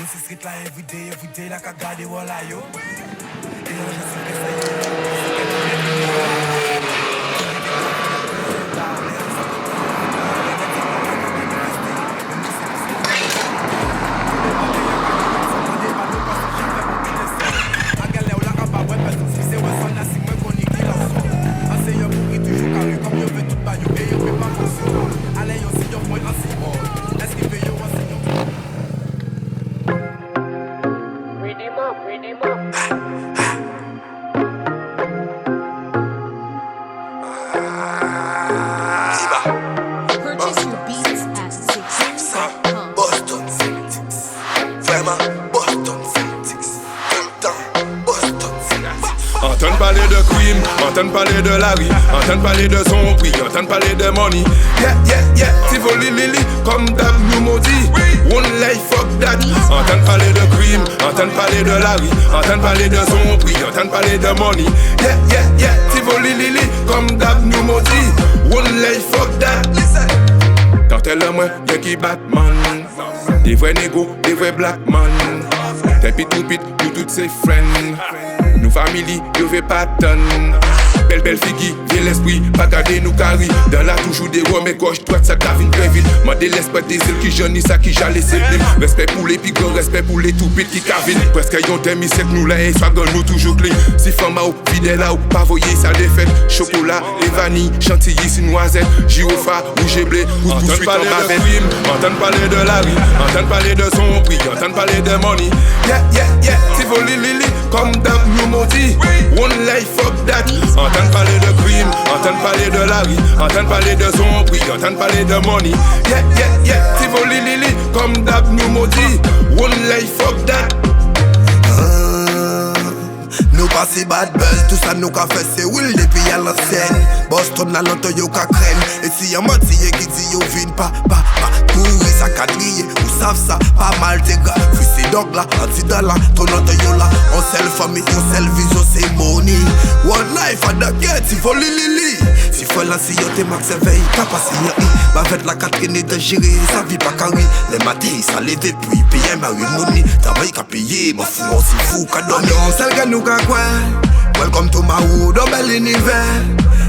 This is street like every day like I got it all I yo. Purchase your beats at Sixteen.com. Boston Celtics, vraiment Boston Celtics, tout le temps Boston Celtics. Entendre parler de crime, entendre parler de Larry, entendre parler de son prix, entendre parler de money. Yeah, yeah, yeah, Tivoli Lily, comme d'hab nous maudit. One life, fuck that. Entendre parler de crime, entendre parler de Larry, entendre parler de son prix, entendre parler de money. Yeah, yeah, yeah, Tivoli Lily, comme d'hab nous maudit. One life, fuck that. Listen. Tant tel moi, y'a qui Batman. Des vrais négos, des vrais black man. T'es pit ou pit, nous toutes ses friends. Nous familles, yo ve pattern. Belle fille, viens l'esprit, pas garder nous carry. Dans la toujours des rois, mais gauche, droite, ça t'avine très vite. Mandez l'esprit des îles qui jaunissent, ça qui j'allais s'éblim. Respect pour les pigots, respect pour les toupites qui cavine. Presque yon t'aime, c'est que nous là, et soit nous toujours clean. Si femme ou fidèle ou pas voyer sa défaite. Chocolat, et vanille, chantilly, si noisette, gyrophare, rouge et blé, ou tout suite en bavette. Entendre parler de Larry, entendre parler de son prix, entendre parler de money. Yeah, yeah, yeah, Tivoli Lily, comme d'hab nous maudit. One life, fuck that. Entendre parler de crime, entendre parler de Larry, entendre parler de son prix, entendre parler de money. Yeah, yeah, yeah, Tivoli Lily, comme d'hab nous maudit. One life, fuck that. Nous passons bad buzz, tout ça nous qu'a fait c'est Will depuis à l'ancienne. Boston à l'entour yo qu'a crème. Et si y'a menti qui dit yo vin pas courir ça quadrille, ou savent ça, pas mal des gars. Fui c'est dog là, anti-dollar, ton entour yo là. On seul famille, on seul vision c'est money. One life à the gate, il faut lili. Si faut là si yo t'es max éveil, t'as pas si y'a ma fête la Catherine de gérer, ça vit pas carré. Les matins, ça les depuis, payer ma money. Travail qu'à payer, m'en fous, on s'y fout, qu'à donner. On seul gars nous qu'a quoi. Welcome to my hood, un bel univers.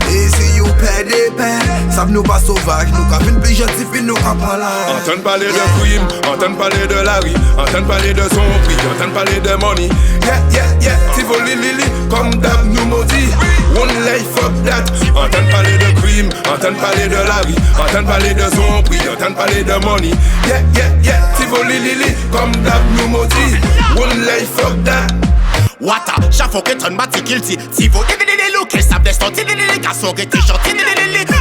Et si you pay des paix, savent nous pas sauvages, nous qu'a une plus gentil puis nous qu'a pas là. Entendre parler de crime, entendre parler de Larry, entendre parler de son prix, entendre parler de money. Yeah, yeah, yeah, Tivoli Lily, comme d'hab nous maudit. One life, fuck that. Entendre parler de crime, entendre parler de Larry, entendre parler de son prix, entendre parler de money. Yeah, yeah, yeah, Tivoli Lily, comme d'hab nous maudit. One life, fuck that. Wata, chaque fois que ton bâti qu'il dit, si vous qu'elle savent des stons, garçons qui étaient gentils,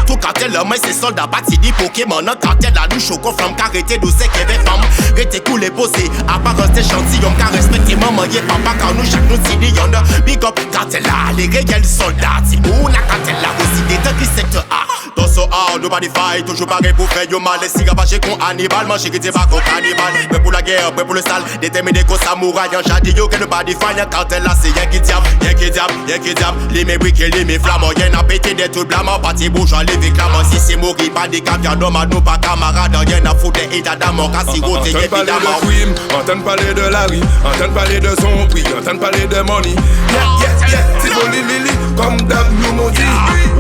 tout cartel, moi c'est soldat bâti dit Pokémon, cartel la louche au confirme, carrété nous c'est qu'il y avait femme, rété cool et posé, apparence d'échantillon, car respecter maman, y'a papa, car nous chaque nous dit y'en a, big up, cartel là, les réels soldats, si nous la cartel là, aussi des temps qui secteur A, dans ce A, nobody fight, toujours pareil pour faire yo mal, les cigares bâchés qu'on Hannibal, manger qui dit pas qu'on cannibal, prêt pour la guerre, prêt pour le sale, déterminé qu'on samouraï, en jadis yo, que nobody fight, cartel là, c'est y'a qui diable, les mes briques et les mes flamants, y'en a pété des tout blancs, parti bourgeois, les véclamants, si c'est mourir, pas des caviar, non, nous pas camarades, y'en a foutu des états cassi gros, t'es évidemment. Entendre parler de crime, entendre parler de Larry, entendre parler de son prix, entendre parler de money. Yeah, yeah, yeah, Tivoli Lily, comme d'hab nous maudit.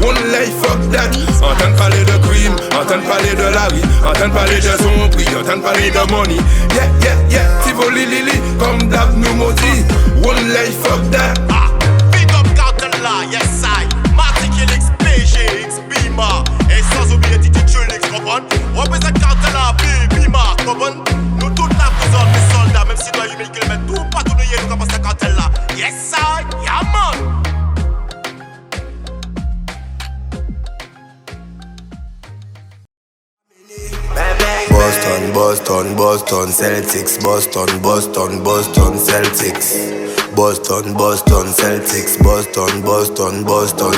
One life, fuck that. Entendre parler de crime, entendre parler de Larry, entendre parler de son prix, entendre parler de money. Yeah, yeah, yeah, Tivoli Lily, comme d'hab nous maudit. One life, fuck that. Big up cartel là, yes I, Marticulix, PG, Bima, et sans oublier Titulix, comprends? Représente cartel là, Bima, comprends? Nous toute la prison des soldats, même si dans 8000 km, tout pas tout nous nous commençons à cartel là, yes I, yeah man. Boston Celtics, Boston Celtics. Boston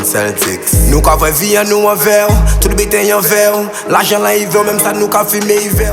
Celtics. Nous qu'a fait vie nous en verre, tout le bétail en verre. L'argent là il veut même ça nous qu'a fumé il veut.